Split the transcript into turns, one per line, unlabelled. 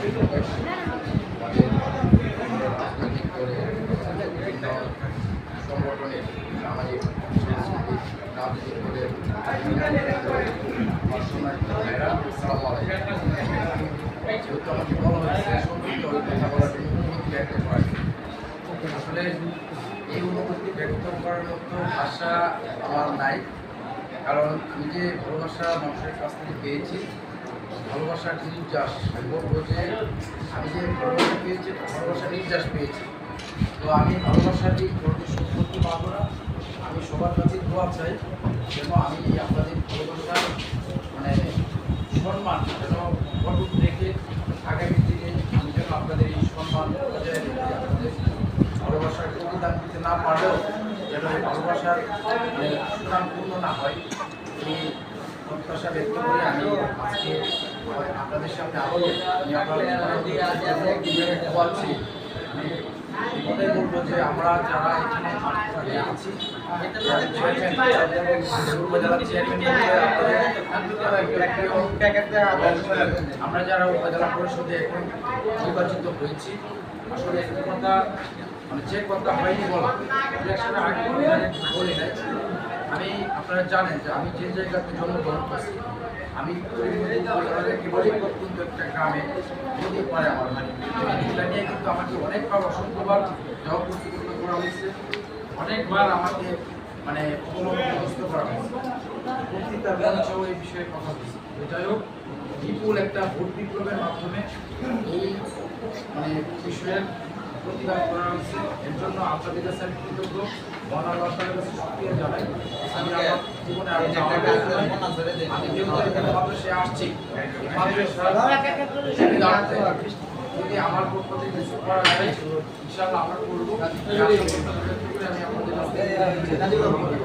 রাজনৈতিক দলের বিভিন্ন সংগঠনের সামাজিক সাংস্কৃতিক রাজনৈতিক দলের যেহেতু আমাকে বলা হয়েছে সংক্ষিপ্ত কথা বলার জন্য অনুমতি ব্যক্ত করার জন্য। আসলে এই অনুভূতি ব্যক্ত করার মতো ভাষা আমার নাই, কারণ আমি যে ভালোবাসা মানুষের কাছ থেকে পেয়েছি, ভালোবাসার নির্যাস, আমি বলবো যে আমি যে ভালোবাসা পেয়েছি ভালোবাসার নির্যাস পেয়েছি। তো আমি ভালোবাসাটি কোনোদিন শোধ করতে পারবো না। আমি সবার কাছে দোয়া চাই যেন আমি আপনাদের ভালোবাসার সম্মান যেন অটুট রেখে আগামী দিনে আমি যেন আপনাদের এই সম্মান বজায় রেখে আপনাদের ভালোবাসার প্রতিদান দিতে না পারলেও যেন এই ভালোবাসার সুনামপূর্ণ না হয়, এই প্রত্যাশা ব্যক্ত করে আমি আজকে আপনাদের সামনে আবারও আমি আপনাদের এটাই বলবো যে আমরা যারা এখানে আছি আমরা যারা উপজেলা পরিষদে এখন নির্বাচিত হয়েছি, আসলে কথা যে কথা হয়নি বলা আগে বলি নাই। আমি আপনারা জানেন যে আমি যে জায়গাতে জন্মগ্রহণ করছি, আমি কেবলই প্রত্যন্ত একটা গ্রামে নদী পারে আমার এটা নিয়ে কিন্তু আমাকে অনেকবার অসংখ্যবার জবাব প্রতিপন্ন করা হয়েছে, অনেকবার আমাকে অপমানগ্রস্ত করা হয়েছে। বক্তৃতার মঞ্চেও এই বিষয়ে কথা বলছি। যাই হোক, বিপুল একটা ভোট বিপ্লবের মাধ্যমে এই বিষয়ের প্রতিবাদ করা হয়েছে। এর জন্য আপনাদের কাছে আমি কৃতজ্ঞ, মহান আল্লাহর কাছে শুকরিয়া জানাই। আমি আমার জীবনে আমি যেহেতু এখানে মাদ্রাসে আসছি, যদি আমার পক্ষ থেকে কিছু করা যায় ইনশাআল্লাহ আমরা করবো। আমি আপনাদের কাছে ধন্যবাদ।